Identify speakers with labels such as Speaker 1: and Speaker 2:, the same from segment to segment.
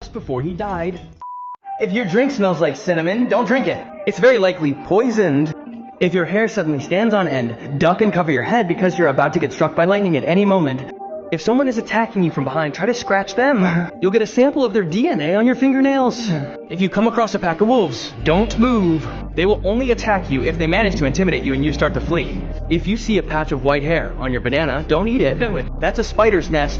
Speaker 1: before he died. If your drink smells like cinnamon, don't drink it. It's very likely poisoned. If your hair suddenly stands on end, duck and cover your head because you're about to get struck by lightning at any moment. If someone is attacking you from behind, try to scratch them. You'll get a sample of their DNA on your fingernails. If you come across a pack of wolves, don't move. They will only attack you if they manage to intimidate you and you start to flee. If you see a patch of white hair on your banana, don't eat it. That's a spider's nest.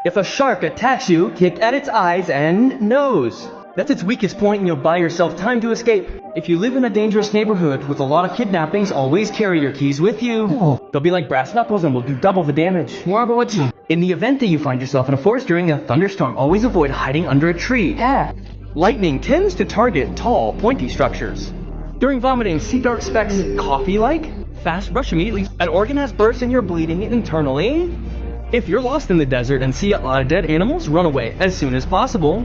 Speaker 1: If a shark attacks you, kick at its eyes and nose. That's its weakest point and you'll buy yourself time to escape. If you live in a dangerous neighborhood with a lot of kidnappings, always carry your keys with you. They'll be like brass knuckles and will do double the damage. In the event that you find yourself in a forest during a thunderstorm, always avoid hiding under a tree. Lightning tends to target tall, pointy structures. During vomiting, see dark specks coffee-like. Fast brush immediately. An organ has burst and you're bleeding internally. If you're lost in the desert and see a lot of dead animals, run away as soon as possible.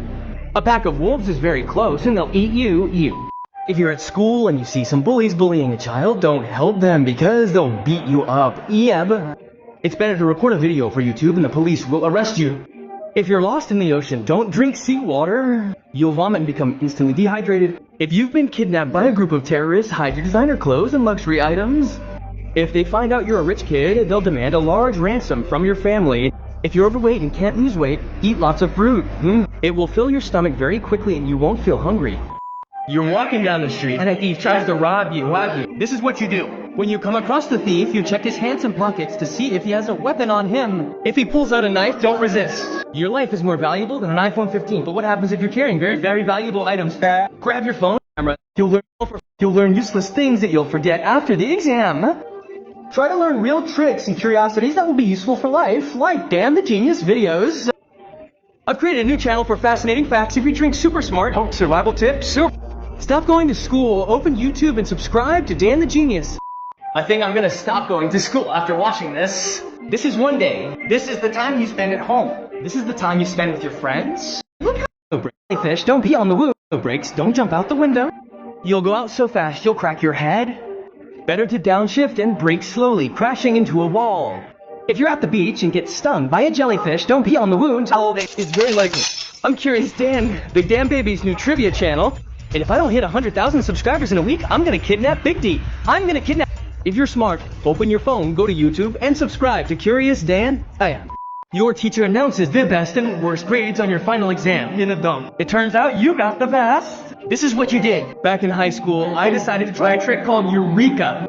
Speaker 1: A pack of wolves is very close and they'll eat you. If you're at school and you see some bullies bullying a child, don't help them because they'll beat you up. It's better to record a video for YouTube and the police will arrest you. If you're lost in the ocean, don't drink seawater. You'll vomit and become instantly dehydrated. If you've been kidnapped by a group of terrorists, hide your designer clothes and luxury items. If they find out you're a rich kid, they'll demand a large ransom from your family. If you're overweight and can't lose weight, eat lots of fruit. It will fill your stomach very quickly and you won't feel hungry. You're walking down the street and a thief tries to rob you. This is what you do. When you come across the thief, you check his hands and pockets to see if he has a weapon on him. If he pulls out a knife, don't resist. Your life is more valuable than an iPhone 15, but what happens if you're carrying very, very valuable items? Grab your phone camera. You'll learn useless things that you'll forget after the exam. Try to learn real tricks and curiosities that will be useful for life, like Dan the Genius videos. I've created a new channel for fascinating facts featuring super smart survival tips. Stop going to school, open YouTube and subscribe to Dan the Genius. I think I'm gonna stop going to school after watching this. This is one day. This is the time you spend at home. This is the time you spend with your friends. Look how fish, don't pee on the window breaks, don't jump out the window. You'll go out so fast you'll crack your head. Better to downshift and brake slowly, crashing into a wall. If you're at the beach and get stung by a jellyfish, don't pee on the wound. It's very likely. I'm Curious Dan, Big Dan Baby's new trivia channel. And if I don't hit 100,000 subscribers in a week, I'm gonna kidnap Big D. If you're smart, open your phone, go to YouTube, and subscribe to Curious Dan. Your teacher announces the best and worst grades on your final exam in a dump. It turns out you got the best. This is what you did. Back in high school, I decided to try a trick called Eureka.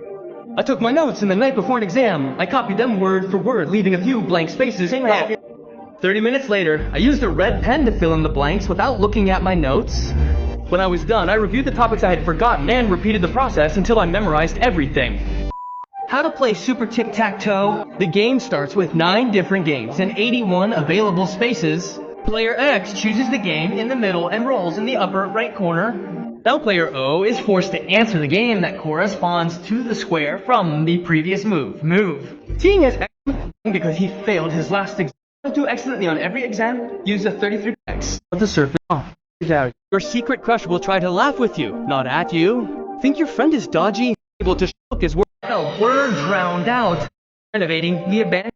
Speaker 1: I took my notes in the night before an exam. I copied them word for word, leaving a few blank spaces. 30 minutes later, I used a red pen to fill in the blanks without looking at my notes. When I was done, I reviewed the topics I had forgotten and repeated the process until I memorized everything. How to play Super Tic-Tac-Toe? The game starts with 9 different games and 81 available spaces. Player X chooses the game in the middle and rolls in the upper right corner. Now player O is forced to answer the game that corresponds to the square from the previous move. Seeing as X because he failed his last exam, do excellently on every exam, use a 33x of the surface off. Your secret crush will try to laugh with you, not at you. Think your friend is dodgy, able to shook his words. Words drowned out. Renovating the abandoned.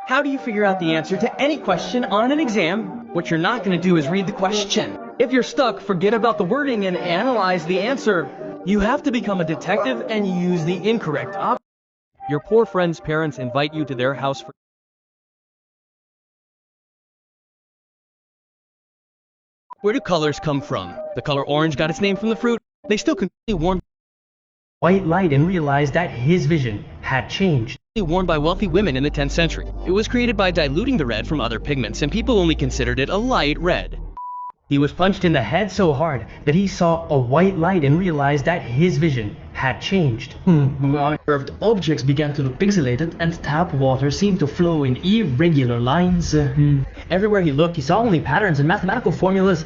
Speaker 1: How do you figure out the answer to any question on an exam? What you're not going to do is read the question. If you're stuck, forget about the wording and analyze the answer. You have to become a detective and use the incorrect option. Your poor friend's parents invite you to their house for... Where do colors come from? The color orange got its name from the fruit. They still continue worn white light and realized that his vision had changed. Worn by wealthy women in the 10th century. It was created by diluting the red from other pigments and people only considered it a light red. He was punched in the head so hard that he saw a white light and realized that his vision had changed. Curved objects began to look pixelated and tap water seemed to flow in irregular lines. Everywhere he looked, he saw only patterns and mathematical formulas.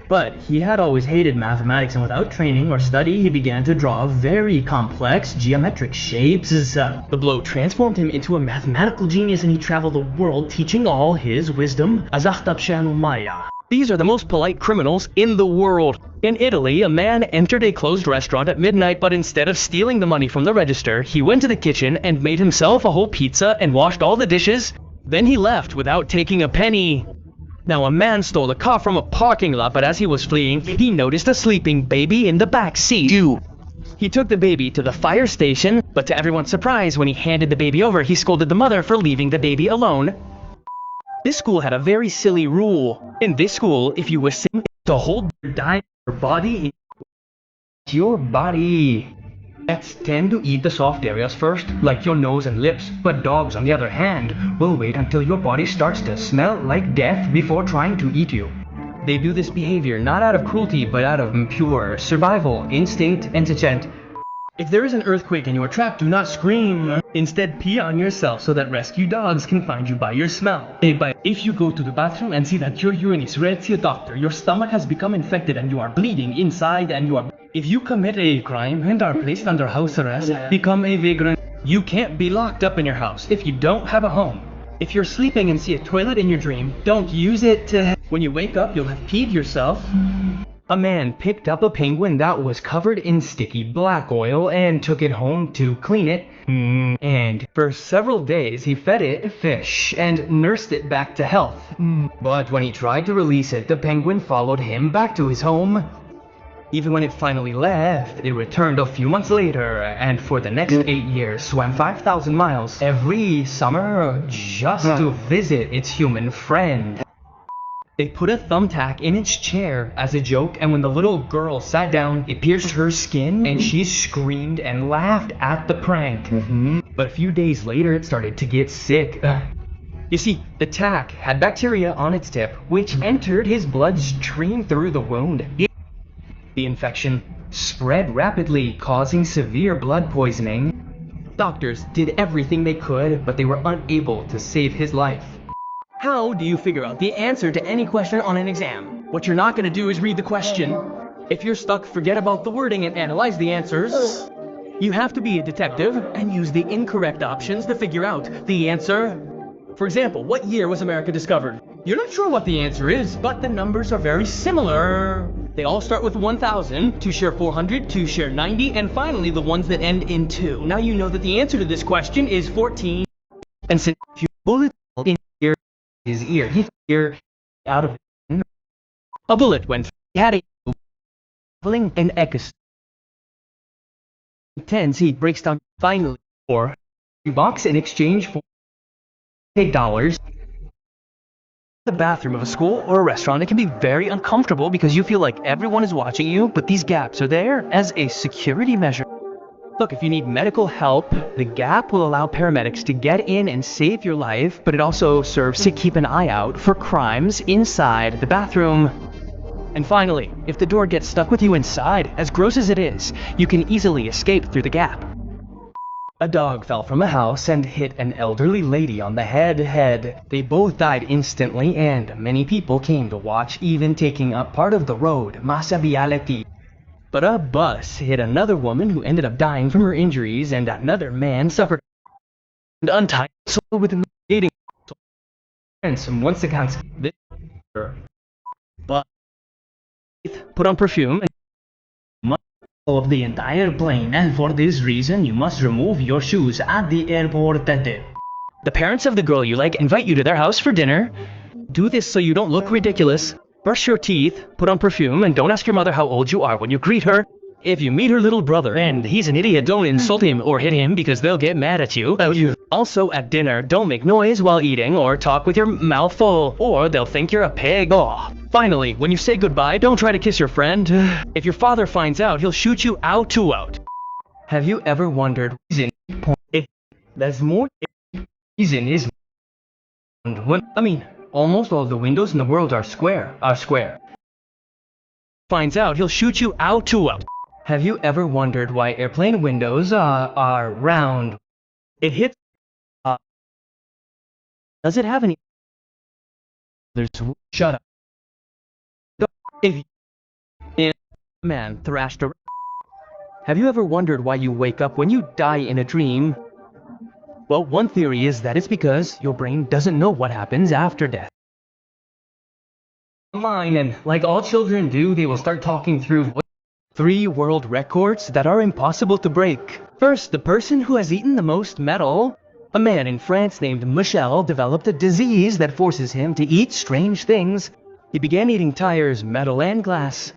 Speaker 1: But he had always hated mathematics, and without training or study, he began to draw very complex geometric shapes. The blow transformed him into a mathematical genius, and he traveled the world teaching all his wisdom. These are the most polite criminals in the world. In Italy, a man entered a closed restaurant at midnight, but instead of stealing the money from the register, he went to the kitchen and made himself a whole pizza and washed all the dishes. Then he left without taking a penny. Now, a man stole a car from a parking lot, but as he was fleeing, he noticed a sleeping baby in the back seat. He took the baby to the fire station, but to everyone's surprise, when he handed the baby over, he scolded the mother for leaving the baby alone. This school had a very silly rule. In this school, if you were sick, to hold your dying body in your body. Cats tend to eat the soft areas first, like your nose and lips, but dogs, on the other hand, will wait until your body starts to smell like death before trying to eat you. They do this behavior not out of cruelty, but out of pure survival instinct and intent. If there is an earthquake and you are trapped, do not scream. Instead, pee on yourself so that rescue dogs can find you by your smell. If you go to the bathroom and see that your urine is red, see a doctor. Your stomach has become infected and you are bleeding inside and you are... If you commit a crime and are placed under house arrest, become a vagrant. You can't be locked up in your house if you don't have a home. If you're sleeping and see a toilet in your dream, don't use it to... When you wake up, you'll have peed yourself. A man picked up a penguin that was covered in sticky black oil and took it home to clean it. And for several days he fed it fish and nursed it back to health. But when he tried to release it, the penguin followed him back to his home. Even when it finally left, it returned a few months later and for the next 8 years swam 5,000 miles every summer just to visit its human friend. They put a thumbtack in its chair as a joke, and when the little girl sat down, it pierced her skin, and she screamed and laughed at the prank. But a few days later, it started to get sick. You see, the tack had bacteria on its tip, which entered his bloodstream through the wound. The infection spread rapidly, causing severe blood poisoning. Doctors did everything they could, but they were unable to save his life. How do you figure out the answer to any question on an exam? What you're not going to do is read the question. If you're stuck, forget about the wording and analyze the answers. You have to be a detective and use the incorrect options to figure out the answer. For example, what year was America discovered? You're not sure what the answer is, but the numbers are very similar. They all start with 1,000, 2 share 400, 2 share 90, and finally the ones that end in 2. Now you know that the answer to this question is 14. And since you bullet in his ear, he ear out of it. A bullet went through. He had a traveling and echoes. Tense, he breaks down finally for $3 in exchange for $8. The bathroom of a school or a restaurant, it can be very uncomfortable because you feel like everyone is watching you, but these gaps are there as a security measure. Look, if you need medical help, the gap will allow paramedics to get in and save your life, but it also serves to keep an eye out for crimes inside the bathroom. And finally, if the door gets stuck with you inside, as gross as it is, you can easily escape through the gap. A dog fell from a house and hit an elderly lady on the head. They both died instantly, and many people came to watch, even taking up part of the road. Masabiality. But a bus hit another woman who ended up dying from her injuries, and another man suffered an untied soul with dating. And once against this, but put on perfume and of the entire plane, and for this reason you must remove your shoes at the airport. The parents of the girl you like invite you to their house for dinner. Do this so you don't look ridiculous. Brush your teeth, put on perfume, and don't ask your mother how old you are when you greet her. If you meet her little brother and he's an idiot, don't insult him or hit him because they'll get mad at you. Also, at dinner, don't make noise while eating or talk with your mouth full, or they'll think you're a pig. Finally, when you say goodbye, don't try to kiss your friend. If your father finds out, he'll shoot you out. Have you ever wondered if there's more reason is almost all the windows in the world are square. Finds out, he'll shoot you out. Have you ever wondered why airplane windows are round? It hits. Does it have any? Shut up. If man thrashed around. Have you ever wondered why you wake up when you die in a dream? Well, one theory is that it's because your brain doesn't know what happens after death. Online, and like all children do, they will start talking through 3 world records that are impossible to break. First, the person who has eaten the most metal. A man in France named Michel developed a disease that forces him to eat strange things. He began eating tires, metal, and glass.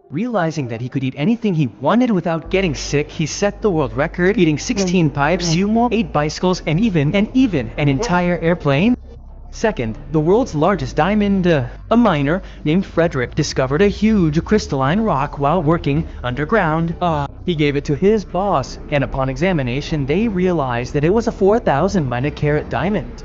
Speaker 1: Realizing that he could eat anything he wanted without getting sick, he set the world record, eating 16 pipes, 8 bicycles, and even an entire airplane. Second, the world's largest diamond, a miner named Frederick discovered a huge crystalline rock while working underground. He gave it to his boss, and upon examination, they realized that it was a 4,000 minor carat diamond.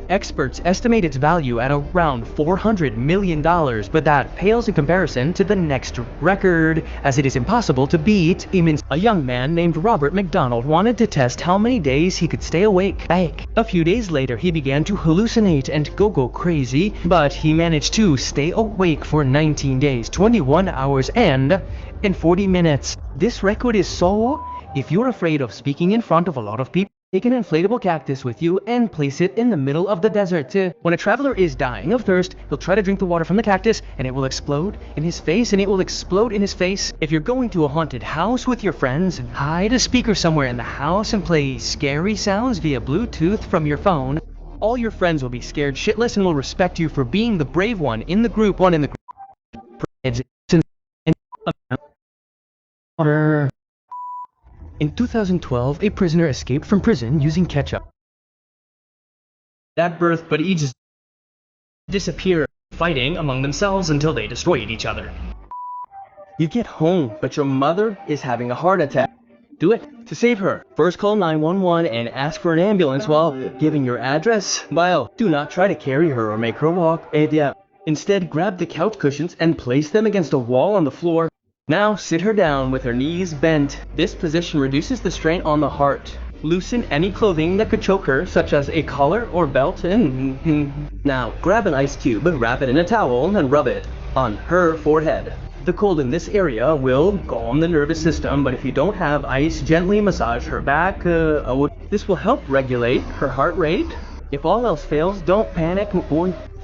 Speaker 1: Experts estimate its value at around $400 million, but that pales in comparison to the next record, as it is impossible to beat. A young man named Robert McDonald wanted to test how many days he could stay awake. A few days later, he began to hallucinate and go crazy, but he managed to stay awake for 19 days, 21 hours, and 40 minutes. This record is so... If you're afraid of speaking in front of a lot of people, take an inflatable cactus with you and place it in the middle of the desert. When a traveler is dying of thirst, he'll try to drink the water from the cactus, and it will explode in his face, and it will explode in his face. If you're going to a haunted house with your friends, hide a speaker somewhere in the house and play scary sounds via Bluetooth from your phone. All your friends will be scared shitless and will respect you for being the brave one in the group. In 2012, a prisoner escaped from prison using ketchup. That birth, but each disappear, fighting among themselves until they destroyed each other. You get home, but your mother is having a heart attack. Do it. To save her, first call 911 and ask for an ambulance while giving your address. While do not try to carry her or make her walk. Instead, grab the couch cushions and place them against a wall on the floor. Now sit her down with her knees bent. This position reduces the strain on the heart. Loosen any clothing that could choke her, such as a collar or belt, and now grab an ice cube, wrap it in a towel, and rub it on her forehead. The cold in this area will calm the nervous system, but if you don't have ice, gently massage her back. This will help regulate her heart rate. If all else fails, don't panic.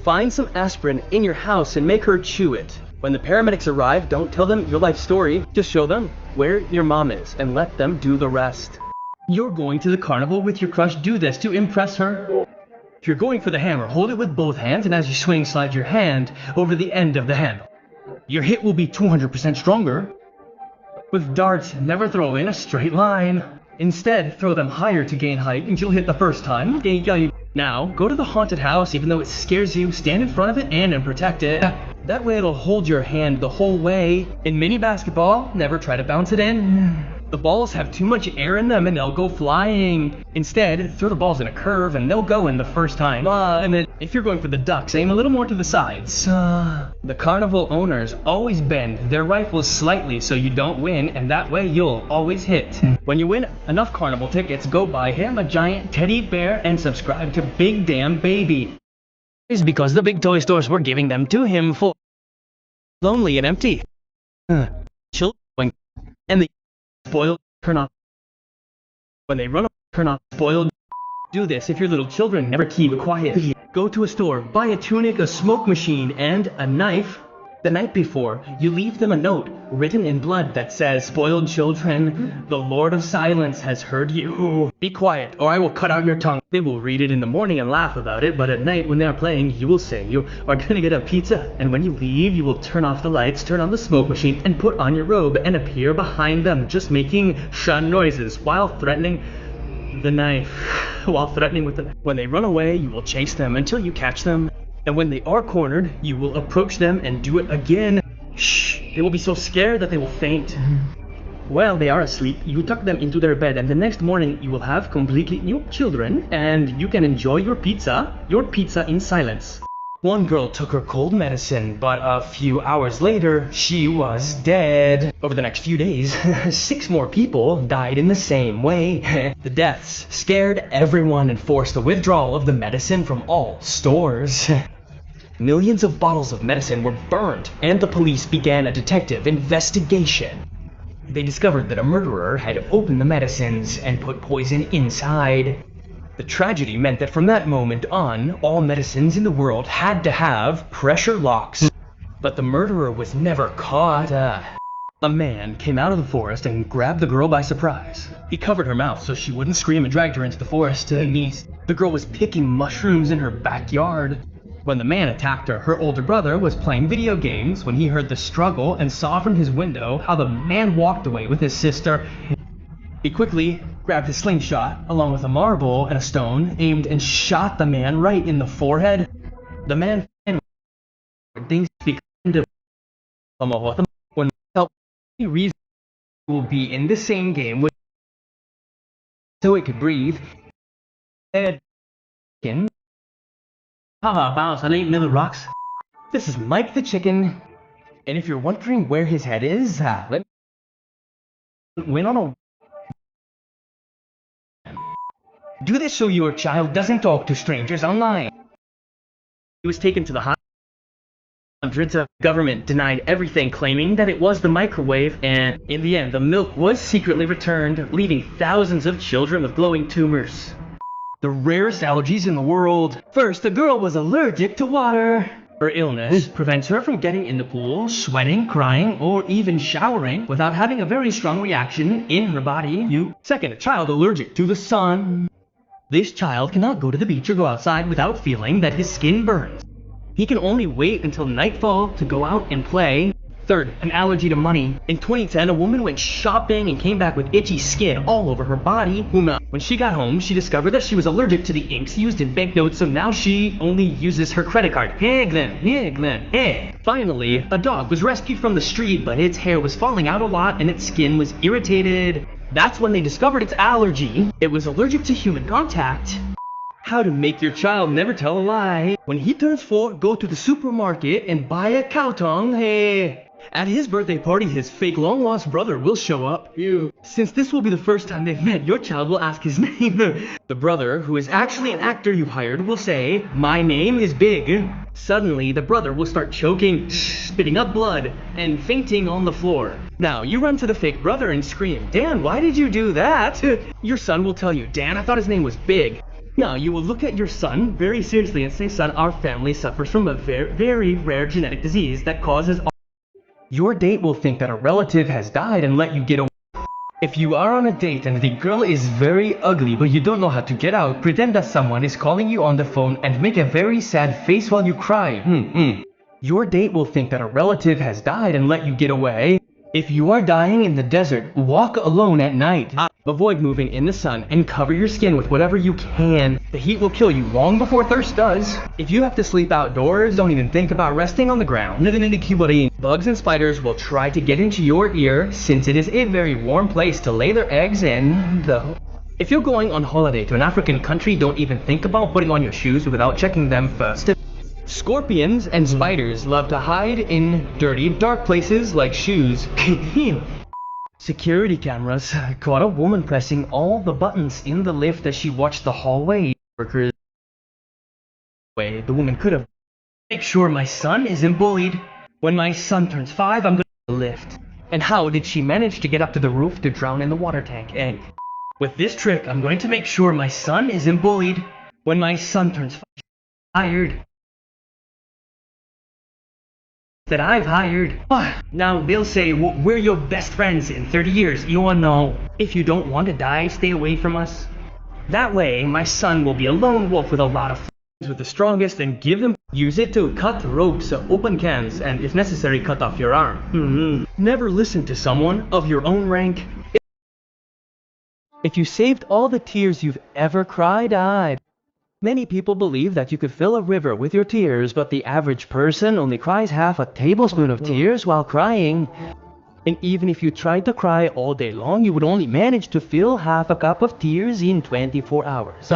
Speaker 1: Find some aspirin in your house and make her chew it. When the paramedics arrive, don't tell them your life story. Just show them where your mom is and let them do the rest. You're going to the carnival with your crush. Do this to impress her. If you're going for the hammer, hold it with both hands, and as you swing, slide your hand over the end of the handle. Your hit will be 200% stronger. With darts, never throw in a straight line. Instead, throw them higher to gain height, and you'll hit the first time. Now, go to the haunted house. Even though it scares you, stand in front of it and protect it. That way it'll hold your hand the whole way. In mini basketball, never try to bounce it in. The balls have too much air in them and they'll go flying. Instead, throw the balls in a curve and they'll go in the first time. And then, if you're going for the ducks, aim a little more to the sides. The carnival owners always bend their rifles slightly so you don't win, and that way you'll always hit. When you win enough carnival tickets, go buy him a giant teddy bear and subscribe to Big Damn Baby. It's because the big toy stores were giving them to him for lonely and empty. Children and the spoiled turn off. When they run up, turn off spoiled. Do this if your little children never keep quiet. Go to a store, buy a tunic, a smoke machine, and a knife. The night before, you leave them a note written in blood that says, "Spoiled children, the Lord of Silence has heard you. Be quiet, or I will cut out your tongue." They will read it in the morning and laugh about it, but at night when they are playing, you will say you are gonna get a pizza, and when you leave, you will turn off the lights, turn on the smoke machine, and put on your robe and appear behind them, just making shun noises while threatening the knife. When they run away, you will chase them until you catch them. And when they are cornered, you will approach them and do it again. Shh! They will be so scared that they will faint. While they are asleep, you tuck them into their bed, and the next morning you will have completely new children, and you can enjoy your pizza in silence. One girl took her cold medicine, but a few hours later, she was dead. Over the next few days, 6 more people died in the same way. The deaths scared everyone and forced the withdrawal of the medicine from all stores. Millions of bottles of medicine were burned, and the police began a detective investigation. They discovered that a murderer had opened the medicines and put poison inside. The tragedy meant that from that moment on, all medicines in the world had to have pressure locks. But the murderer was never caught. A man came out of the forest and grabbed the girl by surprise. He covered her mouth so she wouldn't scream and dragged her into the forest. The girl was picking mushrooms in her backyard. When the man attacked her, her older brother was playing video games when he heard the struggle and saw from his window how the man walked away with his sister. He quickly grabbed his slingshot, along with a marble and a stone, aimed and shot the man right in the forehead. The man things become when help reason will be in the same game with so it could breathe. Little rocks. This is Mike the chicken, and if you're wondering where his head is, let me win on a. Do this so your child doesn't talk to strangers online. He was taken to the hospital. Hundreds of government denied everything, claiming that it was the microwave, and in the end, the milk was secretly returned, leaving thousands of children with glowing tumors. The rarest allergies in the world. First, the girl was allergic to water. Her illness prevents her from getting in the pool, sweating, crying, or even showering without having a very strong reaction in her body. Second, a child allergic to the sun. This child cannot go to the beach or go outside without feeling that his skin burns. He can only wait until nightfall to go out and play. Third, an allergy to money. In 2010, a woman went shopping and came back with itchy skin all over her body. When she got home, she discovered that she was allergic to the inks used in banknotes, so now she only uses her credit card. Finally, a dog was rescued from the street, but its hair was falling out a lot and its skin was irritated. That's when they discovered its allergy. It was allergic to human contact. How to make your child never tell a lie. When he turns 4, go to the supermarket and buy a cow tongue. At his birthday party, his fake long-lost brother will show up. Since this will be the first time they've met, your child will ask his name. The brother, who is actually an actor you hired, will say, "My name is Big." Suddenly, the brother will start choking, spitting up blood, and fainting on the floor. Now, you run to the fake brother and scream, "Dan, why did you do that?" Your son will tell you, "Dan, I thought his name was Big." Now, you will look at your son very seriously and say, "Son, our family suffers from a very rare genetic disease that causes..." Your date will think that a relative has died and let you get away. If you are on a date and the girl is very ugly but you don't know how to get out, pretend that someone is calling you on the phone and make a very sad face while you cry. Your date will think that a relative has died and let you get away. If you are dying in the desert, walk alone at night. Avoid moving in the sun and cover your skin with whatever you can. The heat will kill you long before thirst does. If you have to sleep outdoors, don't even think about resting on the ground. Bugs and spiders will try to get into your ear since it is a very warm place to lay their eggs in. If you're going on holiday to an African country, don't even think about putting on your shoes without checking them first. Scorpions and spiders love to hide in dirty, dark places like shoes. Security cameras caught a woman pressing all the buttons in the lift as she watched the hallway workers. The woman could have. Make sure my son isn't bullied. When my son turns 5, I'm going to lift. And how did she manage to get up to the roof to drown in the water tank? With this trick, I'm going to make sure my son isn't bullied. When my son turns 5, hired. That I've hired. Now they'll say, we're your best friends in 30 years. You wanna know, if you don't want to die, stay away from us. That way, my son will be a lone wolf with a lot of friends with the strongest and give them. Use it to cut ropes, open cans, and if necessary, cut off your arm. Never listen to someone of your own rank. If you saved all the tears you've ever cried, Many people believe that you could fill a river with your tears, but the average person only cries half a tablespoon of tears while crying. And even if you tried to cry all day long, you would only manage to fill half a cup of tears in 24 hours.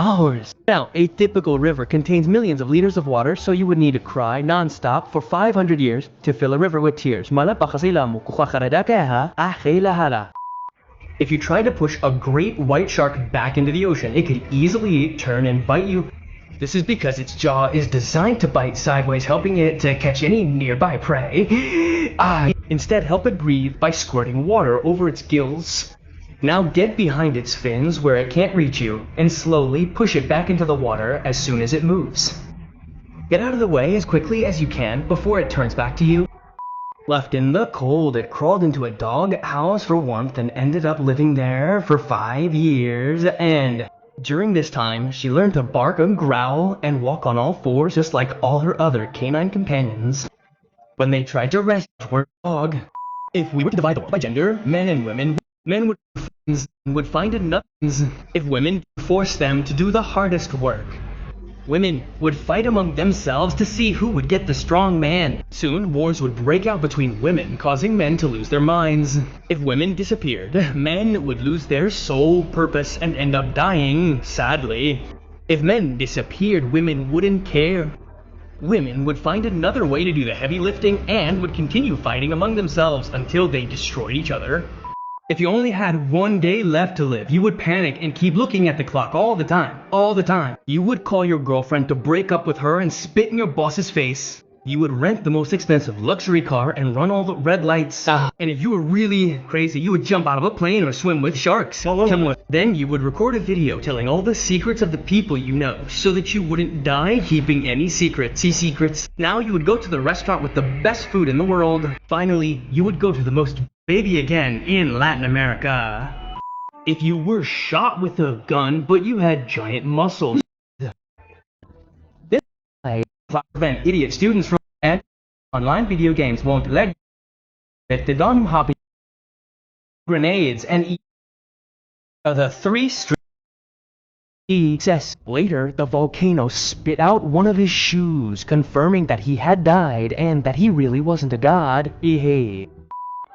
Speaker 1: Now, a typical river contains millions of liters of water, so you would need to cry non-stop for 500 years to fill a river with tears. If you try to push a great white shark back into the ocean, it could easily turn and bite you. This is because its jaw is designed to bite sideways, helping it to catch any nearby prey. Instead, help it breathe by squirting water over its gills. Now get behind its fins where it can't reach you, and slowly push it back into the water as soon as it moves. Get out of the way as quickly as you can before it turns back to you. Left in the cold, it crawled into a dog house for warmth and ended up living there for 5 years. And during this time, she learned to bark and growl and walk on all fours just like all her other canine companions. When they tried to rescue her dog, if we were to divide the world by gender, men and women, men would find it nuts. If women forced them to do the hardest work, women would fight among themselves to see who would get the strong man. Soon, wars would break out between women, causing men to lose their minds. If women disappeared, men would lose their sole purpose and end up dying, sadly. If men disappeared, women wouldn't care. Women would find another way to do the heavy lifting and would continue fighting among themselves until they destroyed each other. If you only had 1 day left to live, you would panic and keep looking at the clock all the time. You would call your girlfriend to break up with her and spit in your boss's face. You would rent the most expensive luxury car and run all the red lights. And if you were really crazy, you would jump out of a plane or swim with sharks. Then you would record a video telling all the secrets of the people you know, so that you wouldn't die keeping any secrets. Now you would go to the restaurant with the best food in the world. Finally, you would go to the most baby again in Latin America. If you were shot with a gun, but you had giant muscles, this might prevent idiot students from and online video games won't let the dumb hopping grenades and the 3 says later the volcano spit out one of his shoes, confirming that he had died and that he really wasn't a god.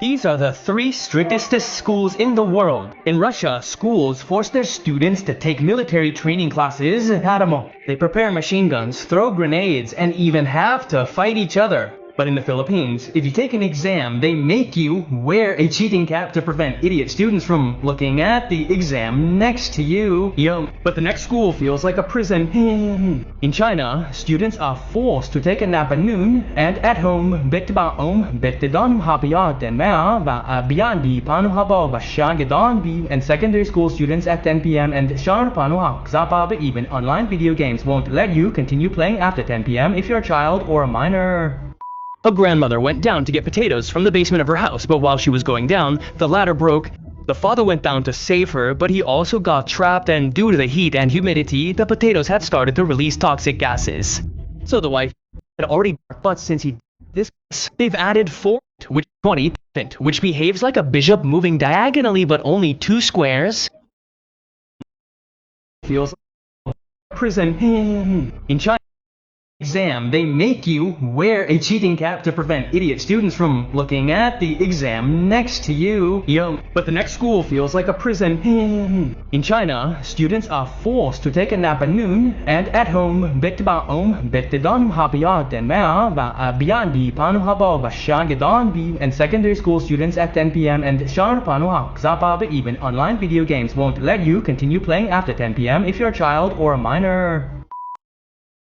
Speaker 1: These are the 3 strictest schools in the world. In Russia, schools force their students to take military training classes. They prepare machine guns, throw grenades, and even have to fight each other. But in the Philippines, if you take an exam, they make you wear a cheating cap to prevent idiot students from looking at the exam next to you. But the next school feels like a prison. In China, students are forced to take a nap at noon, and at home, and secondary school students at 10 p.m. and even online video games won't let you continue playing after 10 p.m. if you're a child or a minor. A grandmother went down to get potatoes from the basement of her house, but while she was going down, the ladder broke. The father went down to save her, but he also got trapped, and due to the heat and humidity, the potatoes had started to release toxic gases. So the wife had already, but since he did this, they've added 4, which behaves like a bishop moving diagonally but only 2 squares. Feels like a prison. In China exam, they make you wear a cheating cap to prevent idiot students from looking at the exam next to you. But the next school feels like a prison. In China, students are forced to take a nap at noon, and at home, and secondary school students at 10 p.m. and even online video games won't let you continue playing after 10 p.m. if you're a child or a minor.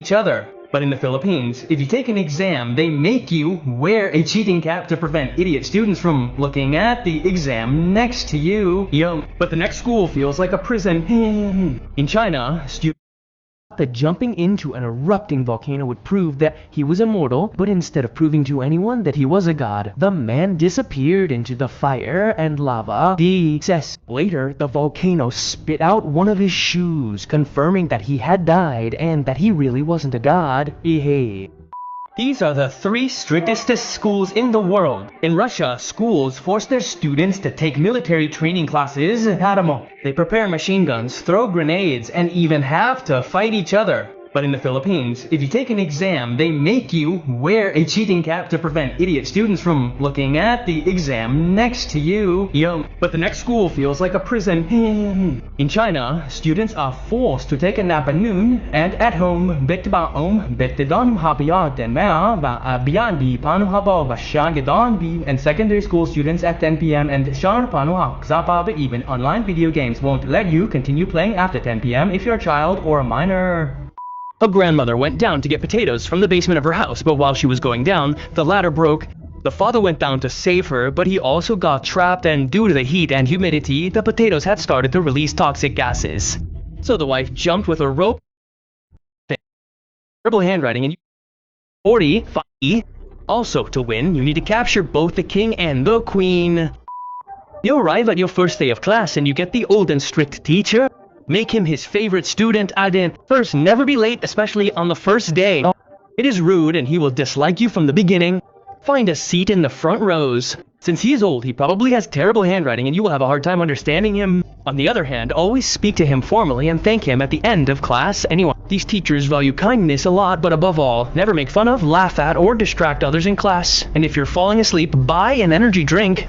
Speaker 1: Each other. But in the Philippines, if you take an exam, they make you wear a cheating cap to prevent idiot students from looking at the exam next to you. But the next school feels like a prison. In China, students that jumping into an erupting volcano would prove that he was immortal, but instead of proving to anyone that he was a god, the man disappeared into the fire and lava. Later, the volcano spit out one of his shoes, confirming that he had died and that he really wasn't a god. These are the 3 strictest schools in the world. In Russia, schools force their students to take military training classes. They prepare machine guns, throw grenades, and even have to fight each other. But in the Philippines, if you take an exam, they make you wear a cheating cap to prevent idiot students from looking at the exam next to you. But the next school feels like a prison. In China, students are forced to take a nap at noon, and at home, and secondary school students at 10 p.m. and even online video games won't let you continue playing after 10 p.m. if you're a child or a minor. A grandmother went down to get potatoes from the basement of her house, but while she was going down, the ladder broke. The father went down to save her, but he also got trapped, and due to the heat and humidity, the potatoes had started to release toxic gases. So the wife jumped with a rope. Terrible handwriting and 40, Also, to win, you need to capture both the king and the queen. You arrive at your first day of class and you get the old and strict teacher. Make him his favorite student. First, never be late, especially on the first day. It is rude and he will dislike you from the beginning. Find a seat in the front rows. Since he is old, he probably has terrible handwriting and you will have a hard time understanding him. On the other hand, always speak to him formally and thank him at the end of class. Anyway, these teachers value kindness a lot, but above all, never make fun of, laugh at, or distract others in class. And if you're falling asleep, buy an energy drink.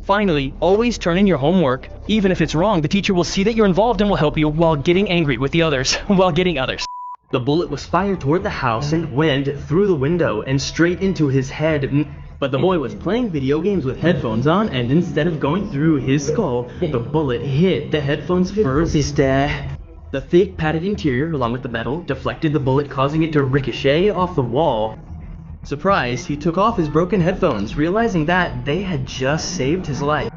Speaker 1: Finally, always turn in your homework. Even if it's wrong, the teacher will see that you're involved and will help you while getting angry with the others. The bullet was fired toward the house and went through the window and straight into his head. But the boy was playing video games with headphones on, and instead of going through his skull, the bullet hit the headphones first. The thick padded interior, along with the metal, deflected the bullet, causing it to ricochet off the wall. Surprised, he took off his broken headphones, realizing that they had just saved his life.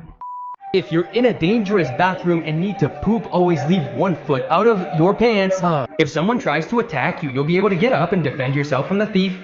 Speaker 1: If you're in a dangerous bathroom and need to poop, always leave one foot out of your pants. If someone tries to attack you, you'll be able to get up and defend yourself from the thief.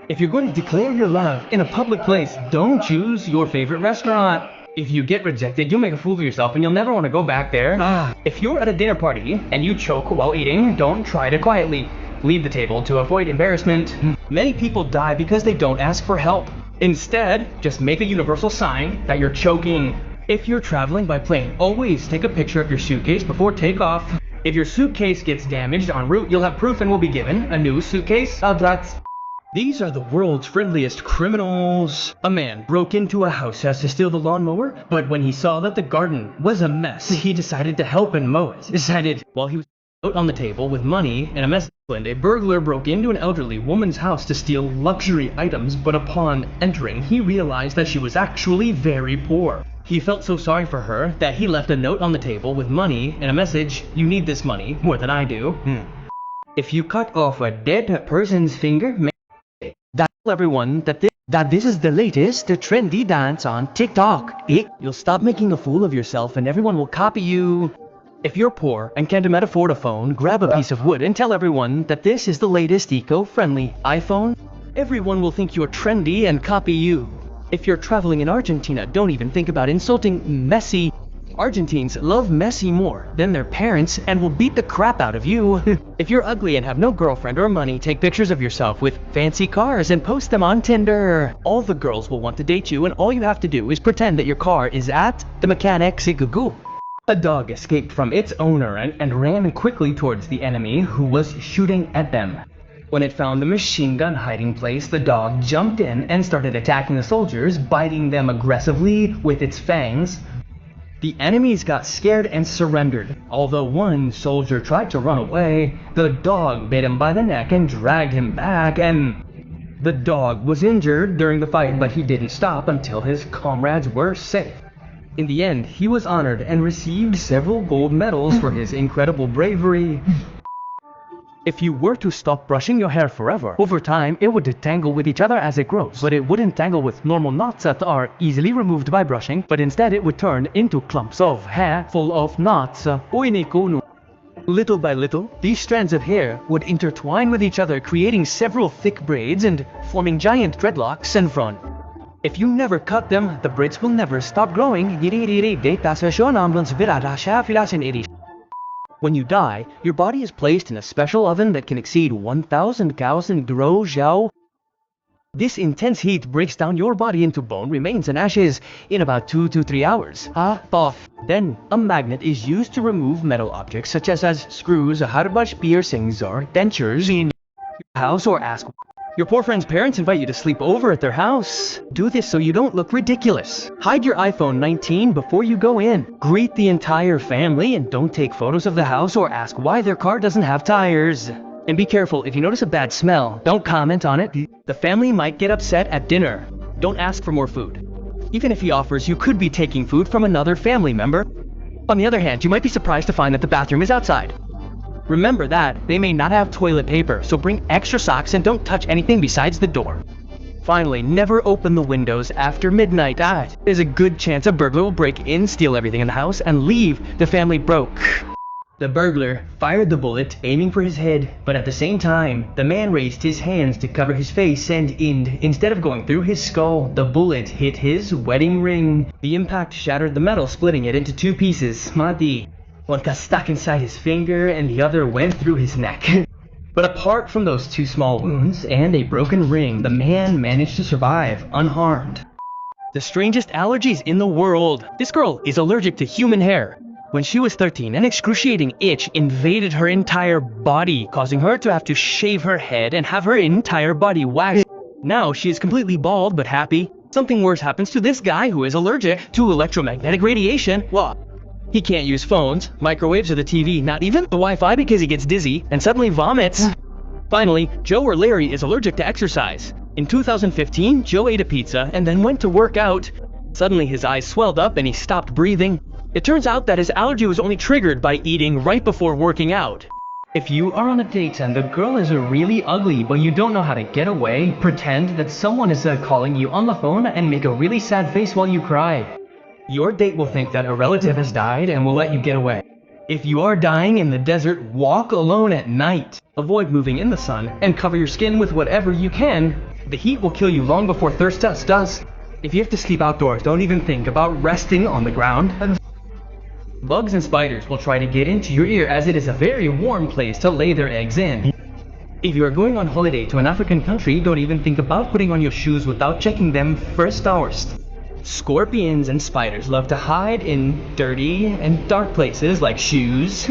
Speaker 1: If you're going to declare your love in a public place, don't choose your favorite restaurant. If you get rejected, you'll make a fool of yourself and you'll never want to go back there. If you're at a dinner party and you choke while eating, don't try to quietly leave the table to avoid embarrassment. Many people die because they don't ask for help. Instead, just make a universal sign that you're choking. If you're traveling by plane, always take a picture of your suitcase before takeoff. If your suitcase gets damaged en route, you'll have proof and will be given a new suitcase. These are the world's friendliest criminals. A man broke into a house to steal the lawnmower, but when he saw that the garden was a mess, he decided to help and mow it. While he was out on the table with money and a message, a burglar broke into an elderly woman's house to steal luxury items, but upon entering, he realized that she was actually very poor. He felt so sorry for her that he left a note on the table with money and a message, "You need this money more than I do." If you cut off a dead person's finger, tell everyone that this is the latest trendy dance on TikTok. You'll stop making a fool of yourself and everyone will copy you. If you're poor and can't afford a phone, grab a piece of wood and tell everyone that this is the latest eco-friendly iPhone. Everyone will think you're trendy and copy you. If you're traveling in Argentina, don't even think about insulting Messi. Argentines love Messi more than their parents and will beat the crap out of you. If you're ugly and have no girlfriend or money, take pictures of yourself with fancy cars and post them on Tinder. All the girls will want to date you and all you have to do is pretend that your car is at the mechanic's. A dog escaped from its owner and ran quickly towards the enemy who was shooting at them. When it found the machine gun hiding place, the dog jumped in and started attacking the soldiers, biting them aggressively with its fangs. The enemies got scared and surrendered. Although one soldier tried to run away, the dog bit him by the neck and dragged him back, and the dog was injured during the fight, but he didn't stop until his comrades were safe. In the end, he was honored and received several gold medals for his incredible bravery. If you were to stop brushing your hair forever, over time it would detangle with each other as it grows, but it wouldn't tangle with normal knots that are easily removed by brushing, but instead it would turn into clumps of hair full of knots. Little by little, these strands of hair would intertwine with each other, creating several thick braids and forming giant dreadlocks in front. If you never cut them, the braids will never stop growing. When you die, your body is placed in a special oven that can exceed 1,000 cows and grow zhao. This intense heat breaks down your body into bone, remains, and ashes in about 2 to 3 hours. Then, a magnet is used to remove metal objects such as screws, hairbrush piercings, or dentures in your house, or ask your poor friend's parents invite you to sleep over at their house. Do this so you don't look ridiculous. Hide your iPhone 19 before you go in. Greet the entire family and don't take photos of the house or ask why their car doesn't have tires. And be careful, if you notice a bad smell, don't comment on it. The family might get upset at dinner. Don't ask for more food. Even if he offers, you could be taking food from another family member. On the other hand, you might be surprised to find that the bathroom is outside. Remember that they may not have toilet paper, so bring extra socks and don't touch anything besides the door. Finally, never open the windows after midnight. There's a good chance a burglar will break in, steal everything in the house, and leave the family broke. The burglar fired the bullet, aiming for his head, but at the same time, the man raised his hands to cover his face and instead of going through his skull, the bullet hit his wedding ring. The impact shattered the metal, splitting it into two pieces. Mati. One got stuck inside his finger and the other went through his neck. But apart from those two small wounds and a broken ring, the man managed to survive unharmed. The strangest allergies in the world. This girl is allergic to human hair. When she was 13, an excruciating itch invaded her entire body, causing her to have to shave her head and have her entire body waxed. Now she is completely bald but happy. Something worse happens to this guy who is allergic to electromagnetic radiation. What? He can't use phones, microwaves, or the TV, not even the Wi-Fi, because he gets dizzy and suddenly vomits. Finally, Joe or Larry is allergic to exercise. In 2015, Joe ate a pizza and then went to work out. Suddenly his eyes swelled up and he stopped breathing. It turns out that his allergy was only triggered by eating right before working out. If you are on a date and the girl is really ugly but you don't know how to get away, pretend that someone is calling you on the phone and make a really sad face while you cry. Your date will think that a relative has died and will let you get away. If you are dying in the desert, walk alone at night. Avoid moving in the sun and cover your skin with whatever you can. The heat will kill you long before thirst does. If you have to sleep outdoors, don't even think about resting on the ground. Bugs and spiders will try to get into your ear as it is a very warm place to lay their eggs in. If you are going on holiday to an African country, don't even think about putting on your shoes without checking them first. Scorpions and spiders love to hide in dirty and dark places like shoes.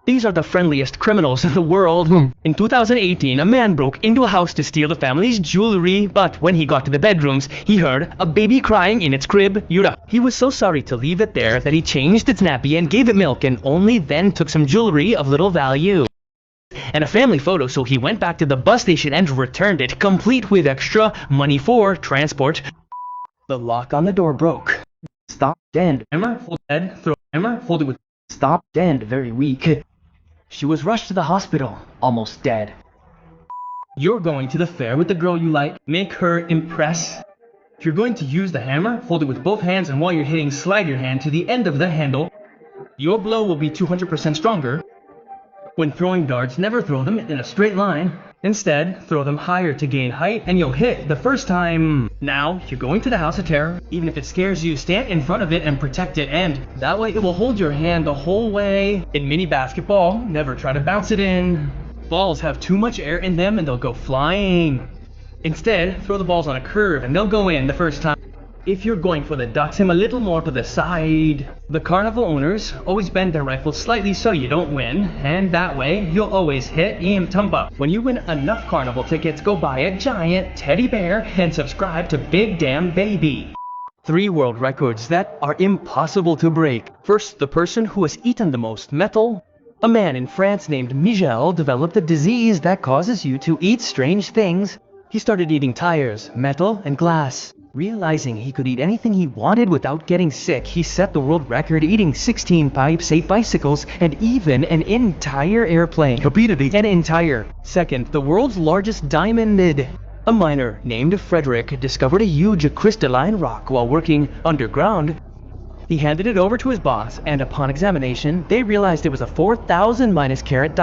Speaker 1: These are the friendliest criminals in the world. In 2018, a man broke into a house to steal the family's jewelry, but when he got to the bedrooms, he heard a baby crying in its crib. He was so sorry to leave it there that he changed its nappy and gave it milk and only then took some jewelry of little value and a family photo, so he went back to the bus station and returned it, complete with extra money for transport. The lock on the door broke. Stop, and Emma, hold head, throw Emma, hold it with stop, and very weak. She was rushed to the hospital, almost dead. You're going to the fair with the girl you like. Make her impress. If you're going to use the hammer, hold it with both hands, and while you're hitting, slide your hand to the end of the handle. Your blow will be 200% stronger. When throwing darts, never throw them in a straight line. Instead, throw them higher to gain height, and you'll hit the first time. Now, you're going to the House of Terror. Even if it scares you, stand in front of it and protect it, and that way it will hold your hand the whole way. In mini basketball, never try to bounce it in. Balls have too much air in them and they'll go flying. Instead, throw the balls on a curve and they'll go in the first time. If you're going for the ducks, aim a little more to the side. The carnival owners always bend their rifles slightly so you don't win, and that way you'll always hit aim tumba. When you win enough carnival tickets, go buy a giant teddy bear and subscribe to Big Damn Baby. 3 world records that are impossible to break. First, the person who has eaten the most metal. A man in France named Michel developed a disease that causes you to eat strange things. He started eating tires, metal, and glass. Realizing he could eat anything he wanted without getting sick, he set the world record eating 16 pipes, 8 bicycles, and even an entire airplane. An entire. Second, the world's largest diamond. A miner named Frederick discovered a huge crystalline rock while working underground. He handed it over to his boss, and upon examination, they realized it was a 4,000 minus carat diamond.